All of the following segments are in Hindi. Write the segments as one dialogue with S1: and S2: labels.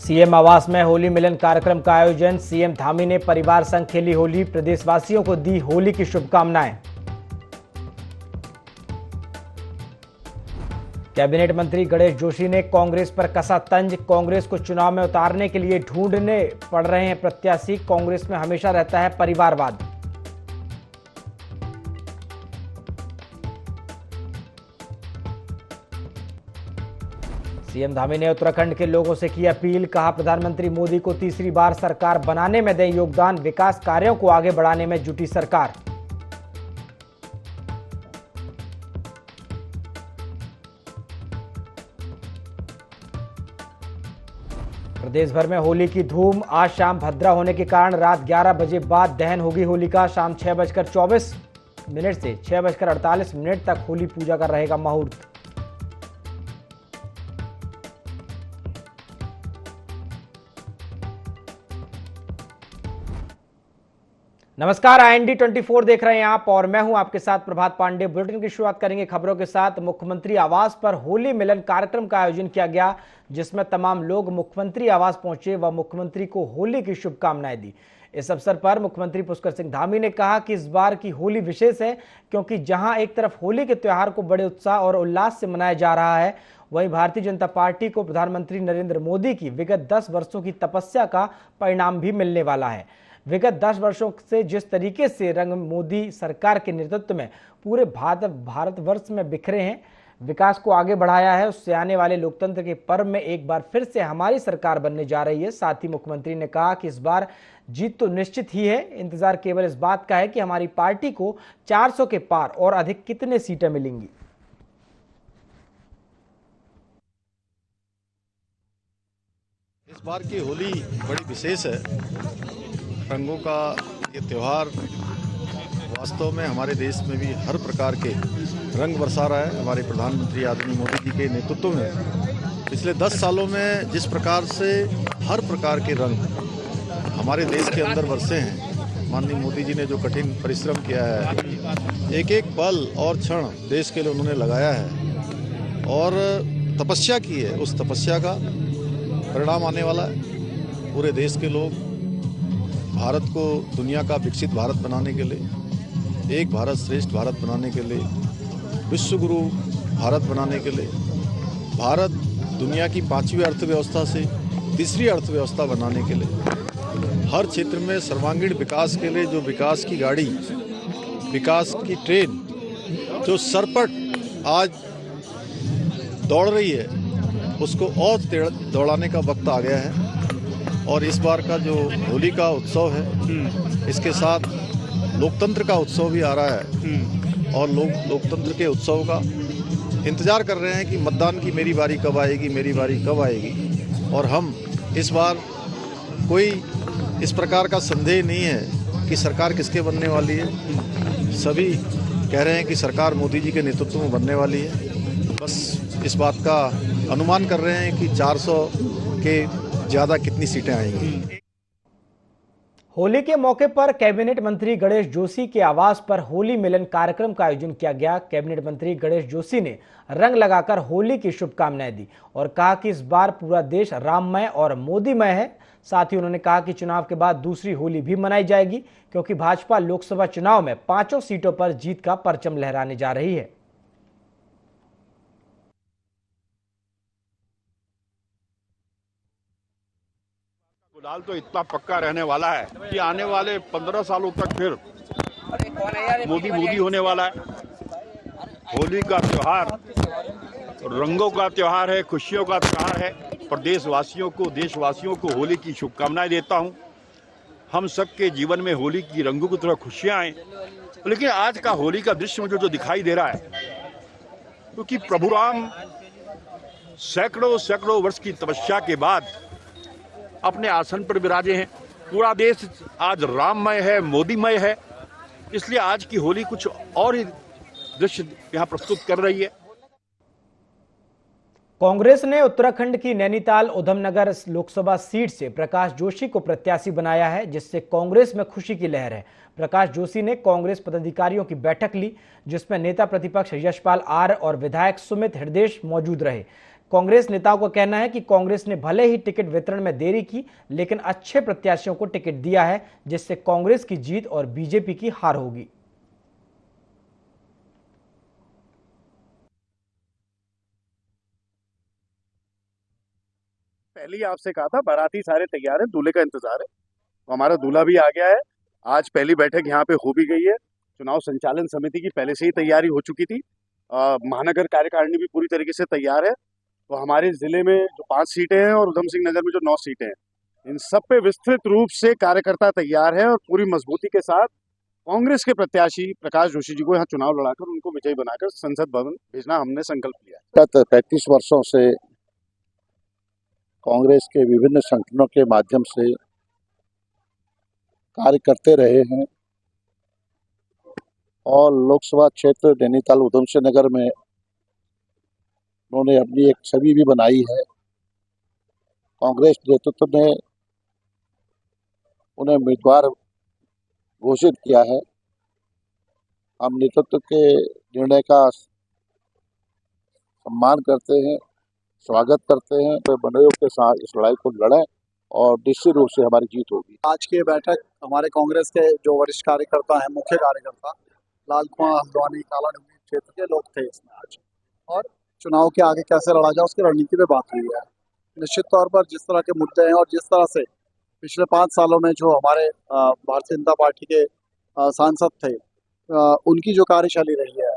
S1: सीएम आवास में होली मिलन कार्यक्रम का आयोजन। सीएम धामी ने परिवार संग खेली होली, प्रदेशवासियों को दी होली की शुभकामनाएं। कैबिनेट मंत्री गणेश जोशी ने कांग्रेस पर कसा तंज। कांग्रेस को चुनाव में उतारने के लिए ढूंढने पड़ रहे हैं प्रत्याशी। कांग्रेस में हमेशा रहता है परिवारवाद। सीएम धामी ने उत्तराखंड के लोगों से की अपील। कहा, प्रधानमंत्री मोदी को तीसरी बार सरकार बनाने में दें योगदान। विकास कार्यों को आगे बढ़ाने में जुटी सरकार। प्रदेश भर में होली की धूम। आज शाम भद्रा होने के कारण रात 11 बजे बाद दहन होगी होलिका। शाम 6:24 से 6:48 तक होली पूजा का रहेगा मुहूर्त। नमस्कार, IND 24 देख रहे हैं आप और मैं हूं आपके साथ प्रभात पांडे। बुलेटिन की शुरुआत करेंगे खबरों के साथ। मुख्यमंत्री आवास पर होली मिलन कार्यक्रम का आयोजन किया गया, जिसमें तमाम लोग मुख्यमंत्री आवास पहुंचे व मुख्यमंत्री को होली की शुभकामनाएं दी। इस अवसर पर मुख्यमंत्री पुष्कर सिंह धामी ने कहा कि इस बार की होली विशेष है, क्योंकि जहां एक तरफ होली के त्योहार को बड़े उत्साह और उल्लास से मनाया जा रहा है, वहीं भारतीय जनता पार्टी को प्रधानमंत्री नरेंद्र मोदी की विगत 10 वर्षों की तपस्या का परिणाम भी मिलने वाला है। विगत 10 वर्षों से जिस तरीके से रंग मोदी सरकार के नेतृत्व में पूरे भारतवर्ष में बिखरे हैं, विकास को आगे बढ़ाया है, उससे आने वाले लोकतंत्र के पर्व में एक बार फिर से हमारी सरकार बनने जा रही है। साथ ही मुख्यमंत्री ने कहा कि इस बार जीत तो निश्चित ही है, इंतजार केवल इस बात का है कि हमारी पार्टी को 400 के पार और अधिक कितने सीटें मिलेंगी।
S2: इस बार की होली बड़ी विशेष है। रंगों का ये त्यौहार वास्तव में हमारे देश में भी हर प्रकार के रंग बरसा रहा है। हमारे प्रधानमंत्री आदरणीय मोदी जी के नेतृत्व में पिछले 10 सालों में जिस प्रकार से हर प्रकार के रंग हमारे देश के अंदर बरसे हैं, माननीय मोदी जी ने जो कठिन परिश्रम किया है, एक एक पल और क्षण देश के लिए उन्होंने लगाया है और तपस्या की है, उस तपस्या का परिणाम आने वाला है। पूरे देश के लोग भारत को दुनिया का विकसित भारत बनाने के लिए, एक भारत श्रेष्ठ भारत बनाने के लिए, विश्व गुरु भारत बनाने के लिए, भारत दुनिया की 5वीं अर्थव्यवस्था से तीसरी अर्थव्यवस्था बनाने के लिए, हर क्षेत्र में सर्वांगीण विकास के लिए जो विकास की गाड़ी, विकास की ट्रेन जो सरपट आज दौड़ रही है, उसको और दौड़ाने का वक्त आ गया है। और इस बार का जो होली का उत्सव है, इसके साथ लोकतंत्र का उत्सव भी आ रहा है और लोग लोकतंत्र के उत्सव का इंतजार कर रहे हैं कि मतदान की मेरी बारी कब आएगी, मेरी बारी कब आएगी। और हम इस बार कोई इस प्रकार का संदेह नहीं है कि सरकार किसके बनने वाली है। सभी कह रहे हैं कि सरकार मोदी जी के नेतृत्व में बनने वाली है। बस इस बात का अनुमान कर रहे हैं कि 400 के ज्यादा कितनी सीटें आएंगी।
S1: होली के मौके पर कैबिनेट मंत्री गणेश जोशी के आवास पर होली मिलन कार्यक्रम का आयोजन किया गया। कैबिनेट मंत्री गणेश जोशी ने रंग लगाकर होली की शुभकामनाएं दी और कहा कि इस बार पूरा देश राममय और मोदीमय है। साथ ही उन्होंने कहा कि चुनाव के बाद दूसरी होली भी मनाई जाएगी, क्योंकि भाजपा लोकसभा चुनाव में 5 सीटों पर जीत का परचम लहराने जा रही है।
S3: गुलाल तो इतना पक्का रहने वाला है कि आने वाले 15 सालों तक फिर मोदी होने वाला है। होली का त्योहार रंगों का त्योहार है, खुशियों का त्योहार है। प्रदेशवासियों को, देशवासियों को होली की शुभकामनाएं देता हूं। हम सबके जीवन में होली की रंगों की तरह खुशियां आए। लेकिन आज का होली का दृश्य मुझे जो दिखाई दे रहा है, क्योंकि प्रभु राम सैकड़ों वर्ष की तपस्या के बाद अपने आसन पर विराजे हैं। पूरा देश आज राममय है, मोदीमय है, इसलिए आज की होली कुछ और ही दृश्य यहाँ प्रस्तुत कर रही है।
S1: कांग्रेस ने उत्तराखंड की नैनीताल उधमनगर लोकसभा सीट से प्रकाश जोशी को प्रत्याशी बनाया है, जिससे कांग्रेस में खुशी की लहर है। प्रकाश जोशी ने कांग्रेस पदाधिकारियों की बैठक ली, जिसमें नेता प्रतिपक्ष यशपाल आर्य और विधायक सुमित हृदयेश मौजूद रहे। कांग्रेस नेताओं का कहना है कि कांग्रेस ने भले ही टिकट वितरण में देरी की, लेकिन अच्छे प्रत्याशियों को टिकट दिया है, जिससे कांग्रेस की जीत और बीजेपी की हार होगी।
S4: पहले ही आपसे कहा था, बाराती सारे तैयार हैं, दूल्हे का इंतजार है। तो हमारा दूल्हा भी आ गया है। आज पहली बैठक यहाँ पे हो भी गई है। चुनाव संचालन समिति की पहले से ही तैयारी हो चुकी थी। महानगर कार्यकारिणी भी पूरी तरीके से तैयार है। तो हमारे जिले में जो 5 सीटें हैं और उधम सिंह नगर में जो 9 सीटें हैं, इन सब पे विस्तृत रूप से कार्यकर्ता तैयार है और पूरी मजबूती के साथ कांग्रेस के प्रत्याशी प्रकाश जोशी जी को यहाँ चुनाव लड़ाकर उनको विजयी बनाकर संसद भवन भेजना हमने संकल्प लिया।
S5: गत 35 वर्षों से कांग्रेस के विभिन्न संगठनों के माध्यम से कार्य करते रहे हैं और लोकसभा क्षेत्र नैनीताल उधम सिंह नगर में उन्होंने अपनी एक छवि भी बनाई है। कांग्रेस नेतृत्व ने उन्हें उम्मीदवार घोषित किया है। हम नेतृत्व के निर्णय का सम्मान करते हैं, स्वागत करते हैं। तो मनोयोग के साथ इस लड़ाई को लड़ें और निश्चित रूप से हमारी जीत होगी।
S6: आज की बैठक हमारे कांग्रेस के जो वरिष्ठ कार्यकर्ता हैं, मुख्य कार्यकर्ता लाल कुमार हल्द्वानी काला डूंगरी क्षेत्र के लोग थे इसमें आज, और चुनाव के आगे कैसे लड़ा जाए उसकी रणनीति पे बात हुई है। निश्चित तौर पर जिस तरह के मुद्दे हैं और जिस तरह से पिछले 5 सालों में जो हमारे भारतीय जनता पार्टी के सांसद थे, उनकी जो कार्यशैली रही है,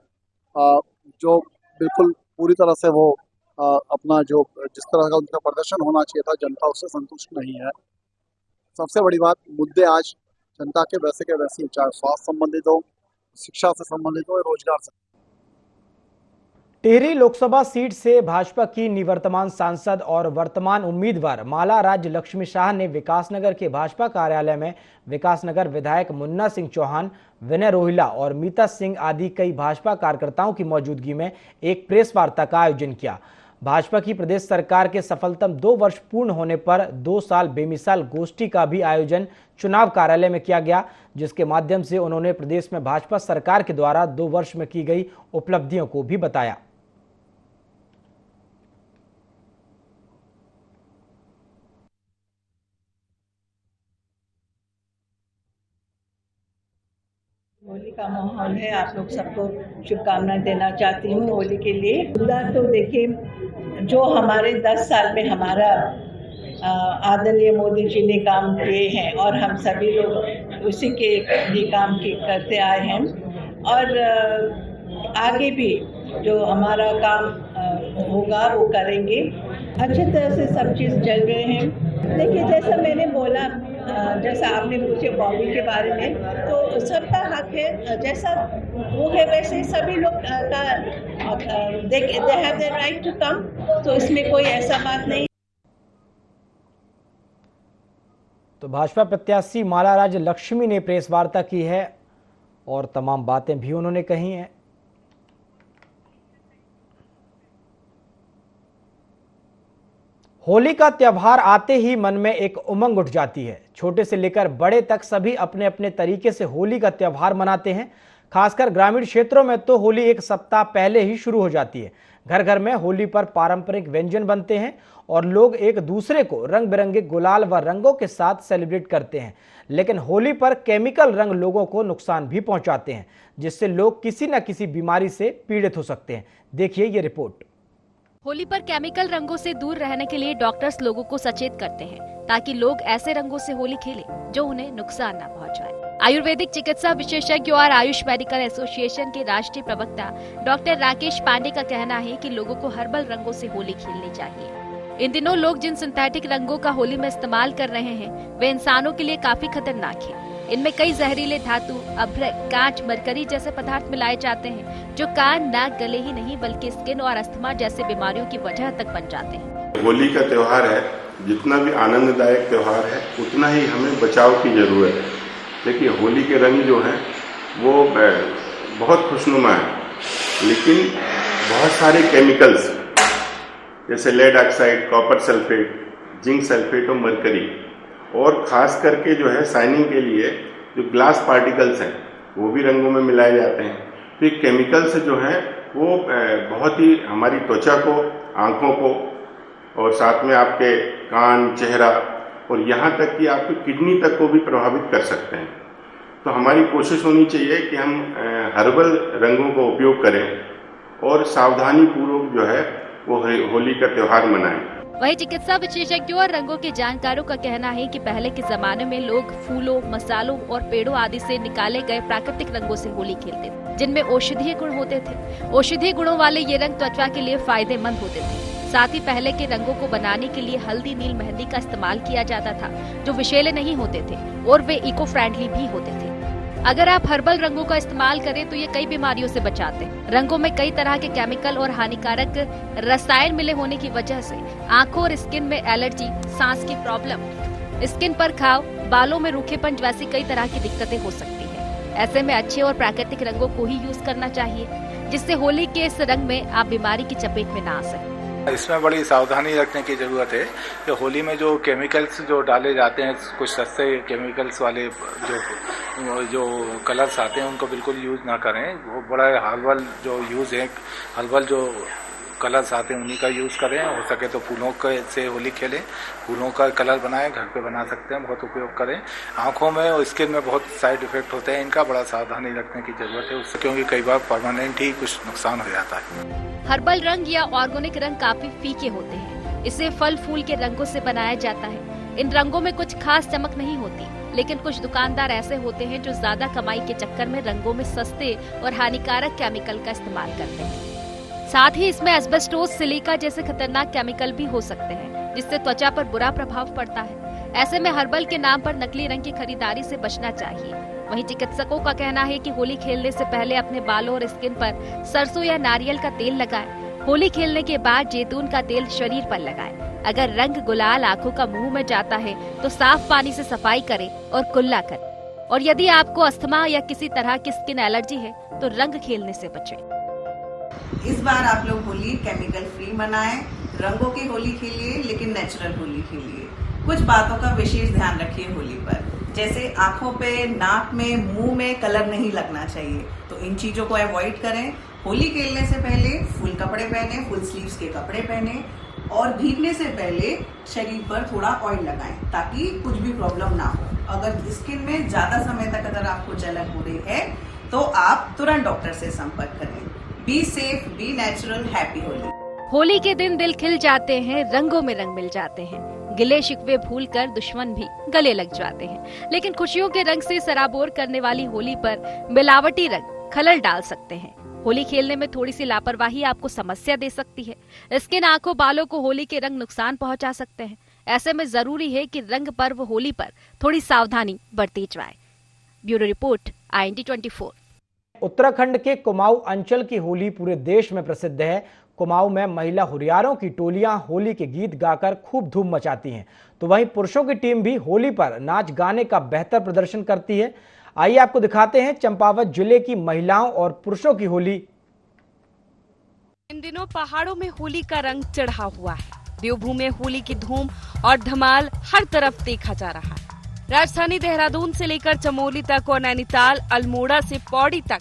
S6: जो बिल्कुल पूरी तरह से वो अपना जो जिस तरह का उनका प्रदर्शन होना चाहिए था, जनता उससे संतुष्ट नहीं है। सबसे बड़ी बात, मुद्दे आज जनता के वैसे के वैसे, चाहे स्वास्थ्य संबंधित हो, शिक्षा से संबंधित हो, रोजगार से।
S1: टिहरी लोकसभा सीट से भाजपा की निवर्तमान सांसद और वर्तमान उम्मीदवार माला राज्य लक्ष्मी शाह ने विकासनगर के भाजपा कार्यालय में विकासनगर विधायक मुन्ना सिंह चौहान, विनय रोहिला और मीता सिंह आदि कई भाजपा कार्यकर्ताओं की मौजूदगी में एक प्रेस वार्ता का आयोजन किया। भाजपा की प्रदेश सरकार के सफलतम 2 वर्ष पूर्ण होने पर 2 साल बेमिसाल गोष्ठी का भी आयोजन चुनाव कार्यालय में किया गया, जिसके माध्यम से उन्होंने प्रदेश में भाजपा सरकार के द्वारा 2 वर्ष में की गई उपलब्धियों को भी बताया।
S7: होली का माहौल है, आप लोग सबको शुभकामनाएं देना चाहती हूँ होली के लिए। तो देखिए, जो हमारे 10 साल में हमारा आदरणीय मोदी जी ने काम किए हैं और हम सभी लोग उसी के लिए काम करते आए हैं, और आगे भी जो हमारा काम होगा वो करेंगे। अच्छी तरह से सब चीज़ चल रहे हैं। देखिए, जैसा मैंने बोला, जैसा आपने पूछे बॉबी के बारे में, तो सबका हक है, जैसा वो है वैसे सभी लोग they have the right to come, तो इसमें कोई ऐसा बात नहीं।
S1: तो भाजपा प्रत्याशी माला राज्य लक्ष्मी ने प्रेस वार्ता की है और तमाम बातें भी उन्होंने कही हैं। होली का त्योहार आते ही मन में एक उमंग उठ जाती है। छोटे से लेकर बड़े तक सभी अपने अपने तरीके से होली का त्योहार मनाते हैं। खासकर ग्रामीण क्षेत्रों में तो होली एक सप्ताह पहले ही शुरू हो जाती है। घर घर में होली पर पारंपरिक व्यंजन बनते हैं और लोग एक दूसरे को रंग बिरंगे गुलाल व रंगों के साथ सेलिब्रेट करते हैं। लेकिन होली पर केमिकल रंग लोगों को नुकसान भी पहुंचाते हैं, जिससे लोग किसी न किसी बीमारी से पीड़ित हो सकते हैं। देखिए ये रिपोर्ट।
S8: होली पर केमिकल रंगों से दूर रहने के लिए डॉक्टर्स लोगों को सचेत करते हैं, ताकि लोग ऐसे रंगों से होली खेलें जो उन्हें नुकसान न पहुंचाए। आयुर्वेदिक चिकित्सा विशेषज्ञ और आयुष मेडिकल एसोसिएशन के राष्ट्रीय प्रवक्ता डॉक्टर राकेश पांडे का कहना है कि लोगों को हर्बल रंगों से होली खेलनी चाहिए। इन दिनों लोग जिन सिंथेटिक रंगों का होली में इस्तेमाल कर रहे हैं, वे इंसानों के लिए काफी खतरनाक है। इनमें कई जहरीले धातु, अभ्रक, कांच, मरकरी जैसे पदार्थ मिलाए जाते हैं, जो कान, नाक, गले ही नहीं बल्कि स्किन और अस्थमा जैसे बीमारियों की वजह तक बन जाते हैं।
S9: होली का त्योहार है, जितना भी आनंददायक त्योहार है, उतना ही हमें बचाव की जरूरत है। देखिए, होली के रंग जो हैं वो बहुत खुशनुमा है, लेकिन बहुत सारे केमिकल्स जैसे lead oxide, copper sulphate, zinc sulphate और मरकरी, और खास करके जो है शाइनिंग के लिए जो ग्लास पार्टिकल्स हैं वो भी रंगों में मिलाए जाते हैं। तो ये केमिकल्स जो हैं वो बहुत ही हमारी त्वचा को, आँखों को और साथ में आपके कान, चेहरा और यहाँ तक कि आपकी किडनी तक को भी प्रभावित कर सकते हैं। तो हमारी कोशिश होनी चाहिए कि हम हर्बल रंगों का उपयोग करें और सावधानी पूर्वक जो है वो होली का त्योहार मनाएं।
S8: वहीं चिकित्सा विशेषज्ञों और रंगों के जानकारों का कहना है कि पहले के जमाने में लोग फूलों, मसालों और पेड़ों आदि से निकाले गए प्राकृतिक रंगों से होली खेलते थे, जिनमें औषधीय गुण होते थे। औषधीय गुणों वाले ये रंग त्वचा के लिए फायदेमंद होते थे। साथ ही पहले के रंगों को बनाने के लिए हल्दी, नील, मेहंदी का इस्तेमाल किया जाता था, जो विषैले नहीं होते थे और वे इको फ्रेंडली भी होते थे। अगर आप हर्बल रंगों का इस्तेमाल करें तो ये कई बीमारियों से बचाते हैं। रंगों में कई तरह के केमिकल और हानिकारक रसायन मिले होने की वजह से आंखों और स्किन में एलर्जी, सांस की प्रॉब्लम, स्किन पर घाव, बालों में रूखेपन जैसी कई तरह की दिक्कतें हो सकती है। ऐसे में अच्छे और प्राकृतिक रंगों को ही यूज करना चाहिए, जिससे होली के इस रंग में आप बीमारी की चपेट में ना आ सके।
S10: इसमें बड़ी सावधानी रखने की ज़रूरत है कि होली में जो केमिकल्स जो डाले जाते हैं, कुछ सस्ते केमिकल्स वाले जो कलर्स आते हैं उनको बिल्कुल यूज़ ना करें। वो बड़ा हर्बल जो यूज़ है, हर्बल जो कलर्स आते हैं उन्हीं का यूज़ करें। हो सके तो फूलों से होली खेलें, फूलों का कलर बनाएं, घर पे बना सकते हैं, बहुत उपयोग करें। आँखों में और स्किन में बहुत साइड इफेक्ट होते हैं, इनका बड़ा सावधानी रखने की ज़रूरत है उससे, क्योंकि कई बार परमानेंट ही कुछ नुकसान हो जाता है।
S8: हर्बल रंग या ऑर्गेनिक रंग काफी फीके होते हैं। इसे फल फूल के रंगों से बनाया जाता है। इन रंगों में कुछ खास चमक नहीं होती, लेकिन कुछ दुकानदार ऐसे होते हैं जो ज्यादा कमाई के चक्कर में रंगों में सस्ते और हानिकारक केमिकल का इस्तेमाल करते हैं। साथ ही इसमें एस्बेस्टोस, सिलिका जैसे खतरनाक केमिकल भी हो सकते हैं, जिससे त्वचा पर बुरा प्रभाव पड़ता है। ऐसे में हर्बल के नाम पर नकली रंग की खरीदारी से बचना चाहिए। वहीं चिकित्सकों का कहना है कि होली खेलने से पहले अपने बालों और स्किन पर सरसों या नारियल का तेल लगाएं। होली खेलने के बाद जैतून का तेल शरीर पर लगाएं। अगर रंग गुलाल आंखों का मुंह में जाता है तो साफ पानी से सफाई करें और कुल्ला करें। और यदि आपको अस्थमा या किसी तरह की स्किन एलर्जी है तो रंग खेलने से बचें।
S11: इस बार आप लोग होली केमिकल फ्री मनाएं, रंगों की होली खेलिए, लेकिन नेचुरल होली खेलिए। कुछ बातों का विशेष ध्यान रखिए होली पर, जैसे आंखों पे, नाक में, मुंह में कलर नहीं लगना चाहिए, तो इन चीजों को अवॉइड करें। होली खेलने से पहले फुल कपड़े पहने, फुल स्लीव्स के कपड़े पहने और भीगने से पहले शरीर पर थोड़ा ऑयल लगाएं ताकि कुछ भी प्रॉब्लम ना हो। अगर स्किन में ज्यादा समय तक अगर आपको जलन हो रही है तो आप तुरंत डॉक्टर से संपर्क करें। Be safe, be natural, happy Holi.
S8: Holi के दिन दिल खिल जाते हैं, रंगों में रंग मिल जाते हैं। गिले शिकवे भूलकर दुश्मन भी गले लग जाते हैं। लेकिन खुशियों के रंग से सराबोर करने वाली होली पर मिलावटी रंग खलल डाल सकते हैं। होली खेलने में थोड़ी सी लापरवाही आपको समस्या दे सकती है। स्किन, आंखों, बालों को होली के रंग नुकसान पहुंचा सकते हैं। ऐसे में जरूरी है कि रंग पर्व होली पर थोड़ी सावधानी बरती जाए। Bureau report, IND24।
S1: उत्तराखंड के कुमाऊं अंचल की होली पूरे देश में प्रसिद्ध है। कुमाऊं में महिला हुरियारों की टोलियां होली के गीत गाकर खूब धूम मचाती हैं, तो वहीं पुरुषों की टीम भी होली पर नाच गाने का बेहतर प्रदर्शन करती है। आइए आपको दिखाते हैं चंपावत जिले की महिलाओं और पुरुषों की होली।
S12: इन दिनों पहाड़ों में होली का रंग चढ़ा हुआ है। देवभूमि में होली की धूम और धमाल हर तरफ देखा जा रहा है। राजधानी देहरादून से लेकर चमोली तक और नैनीताल, अल्मोड़ा से पौड़ी तक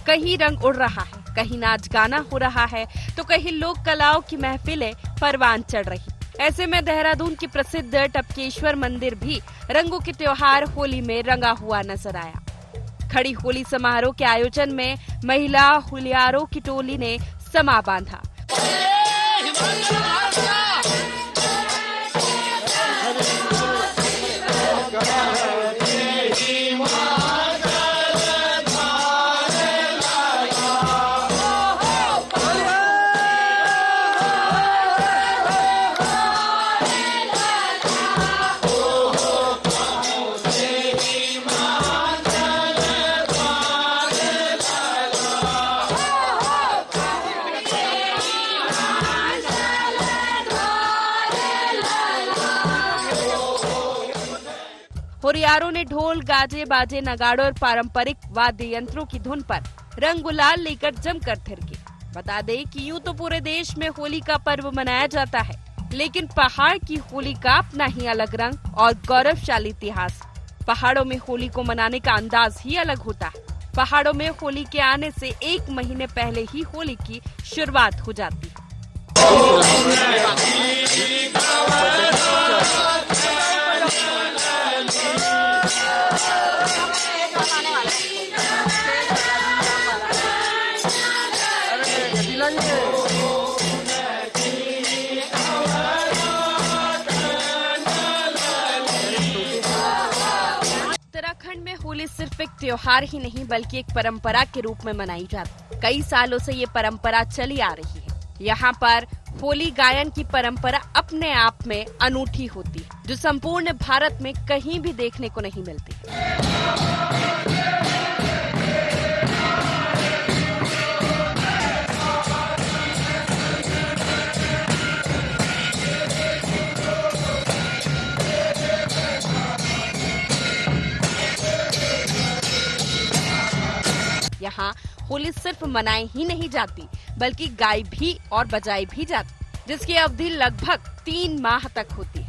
S12: कहीं रंग उड़ रहा है, कहीं नाच गाना हो रहा है, तो कहीं लोक कलाओं की महफिलें परवान चढ़ रही। ऐसे में देहरादून की प्रसिद्ध टपकेश्वर मंदिर भी रंगों के त्योहार होली में रंगा हुआ नजर आया। खड़ी होली समारोह के आयोजन में महिला हुलियारों की टोली ने समा बांधा। हुरियारों ने ढोल, गाजे, बाजे, नगाड़ों और पारंपरिक वाद्य यंत्रों की धुन पर रंग गुलाल लेकर जमकर थिरके। बता दें कि यूं तो पूरे देश में होली का पर्व मनाया जाता है, लेकिन पहाड़ की होली का अपना ही अलग रंग और गौरवशाली इतिहास। पहाड़ों में होली को मनाने का अंदाज ही अलग होता है। पहाड़ों में होली के आने से 1 महीने पहले ही होली की शुरुआत हो जाती है। उत्तराखंड में होली सिर्फ एक त्योहार ही नहीं बल्कि एक परंपरा के रूप में मनाई जाती है। कई सालों से ये परंपरा चली आ रही है। यहाँ पर होली गायन की परंपरा अपने आप में अनूठी होती है, जो संपूर्ण भारत में कहीं भी देखने को नहीं मिलती। यहाँ होली सिर्फ मनाई ही नहीं जाती बल्कि गाई भी और बजाई भी जाती, जिसकी अवधि लगभग 3 माह तक होती है।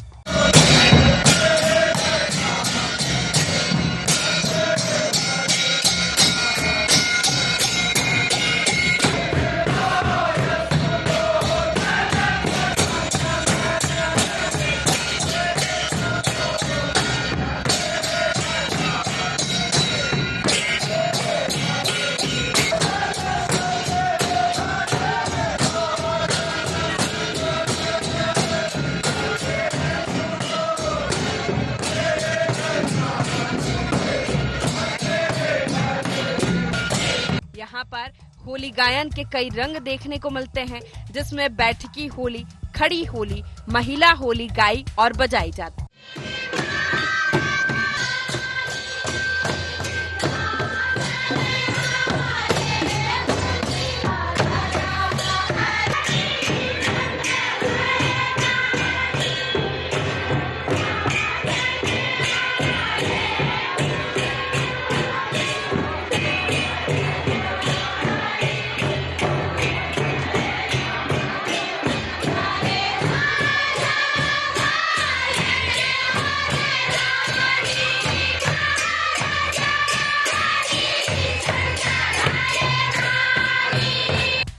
S12: यहाँ पर होली गायन के कई रंग देखने को मिलते हैं, जिसमें बैठकी होली, खड़ी होली, महिला होली गाई और बजाई जाती है।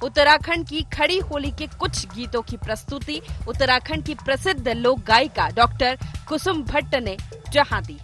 S12: उत्तराखंड की खड़ी होली के कुछ गीतों की प्रस्तुति उत्तराखंड की प्रसिद्ध लोक गायिका डॉक्टर कुसुम भट्ट ने जहां दी।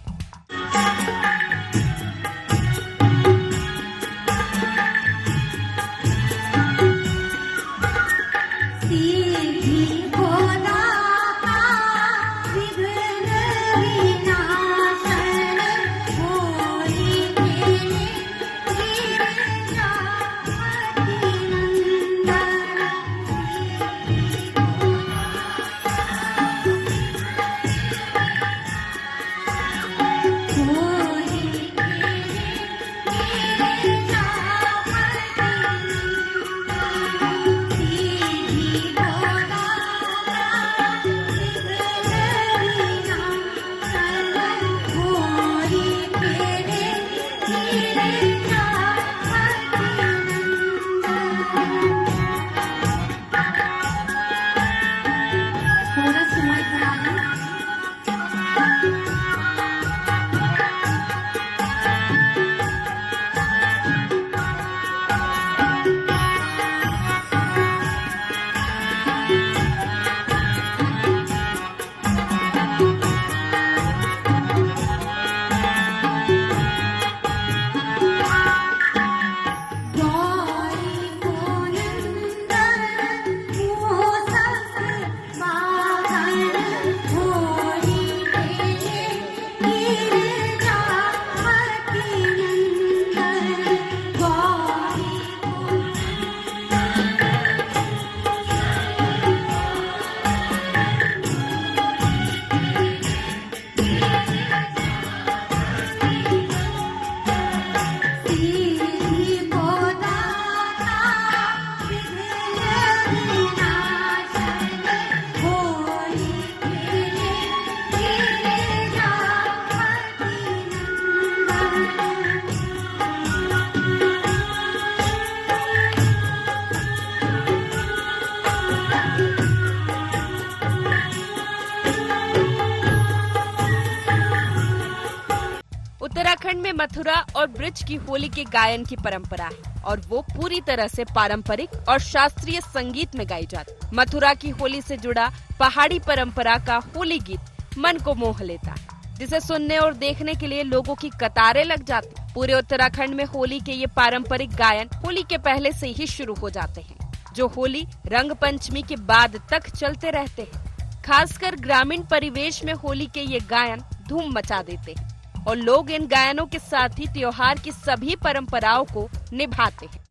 S12: उत्तराखंड में मथुरा और ब्रिज की होली के गायन की परंपरा है और वो पूरी तरह से पारंपरिक और शास्त्रीय संगीत में गाई जाती। मथुरा की होली से जुड़ा पहाड़ी परंपरा का होली गीत मन को मोह लेता है, जिसे सुनने और देखने के लिए लोगों की कतारें लग जाती। पूरे उत्तराखंड में होली के ये पारंपरिक गायन होली के पहले से ही शुरू हो जाते हैं, जो होली रंग पंचमी के बाद तक चलते रहते हैं। खासकर ग्रामीण परिवेश में होली के ये गायन धूम मचा देते हैं और लोग इन गायनों के साथ ही त्योहार की सभी परंपराओं को निभाते हैं।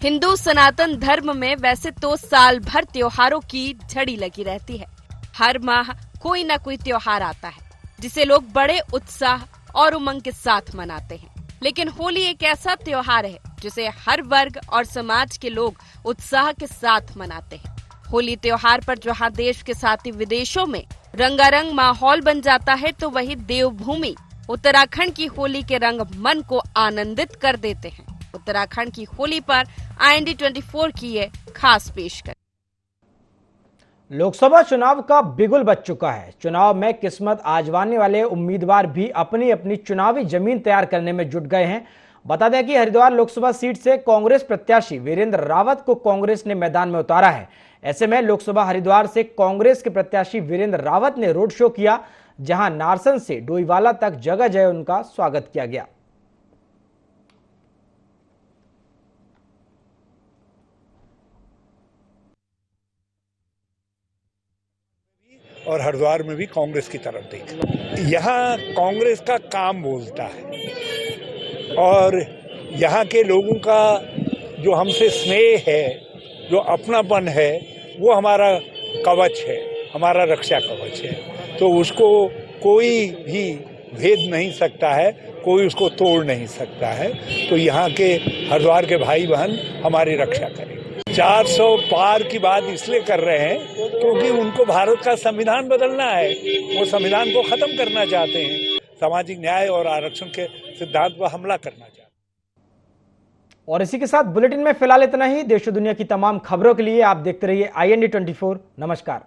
S12: हिंदू सनातन धर्म में वैसे तो साल भर त्योहारों की झड़ी लगी रहती है। हर माह कोई ना कोई त्योहार आता है जिसे लोग बड़े उत्साह और उमंग के साथ मनाते हैं। लेकिन होली एक ऐसा त्योहार है जिसे हर वर्ग और समाज के लोग उत्साह के साथ मनाते हैं। होली त्योहार पर जहां देश के साथ ही विदेशों में रंगारंग माहौल बन जाता है, तो वही देवभूमि उत्तराखंड की होली के रंग मन को आनंदित कर देते हैं। उत्तराखंड की होली पर IND 24 की ये खास पेशकश।
S1: लोकसभा चुनाव का बिगुल बज चुका है। चुनाव में किस्मत आजमाने वाले उम्मीदवार भी अपनी अपनी चुनावी जमीन तैयार करने में जुट गए हैं। बता दें कि हरिद्वार लोकसभा सीट से कांग्रेस प्रत्याशी वीरेंद्र रावत को कांग्रेस ने मैदान में उतारा है। ऐसे में लोकसभा हरिद्वार से कांग्रेस के प्रत्याशी वीरेंद्र रावत ने रोड शो किया, जहां नारसन से डोईवाला तक जगह जगह उनका स्वागत किया गया।
S13: और हरिद्वार में भी कांग्रेस की तरफ देख। यहाँ कांग्रेस का काम बोलता है और यहाँ के लोगों का जो हमसे स्नेह है, जो अपनापन है, वो हमारा कवच है, हमारा रक्षा कवच है। तो उसको कोई भी भेद नहीं सकता है, कोई उसको तोड़ नहीं सकता है। तो यहाँ के हरिद्वार के भाई बहन हमारी रक्षा करें। 400 पार की बात इसलिए कर रहे हैं क्योंकि उनको भारत का संविधान बदलना है। वो संविधान को खत्म करना चाहते हैं, सामाजिक न्याय और आरक्षण के सिद्धांत पर हमला करना चाहते हैं।
S1: और इसी के साथ बुलेटिन में फिलहाल इतना ही। देश और दुनिया की तमाम खबरों के लिए आप देखते रहिए IND 24। नमस्कार।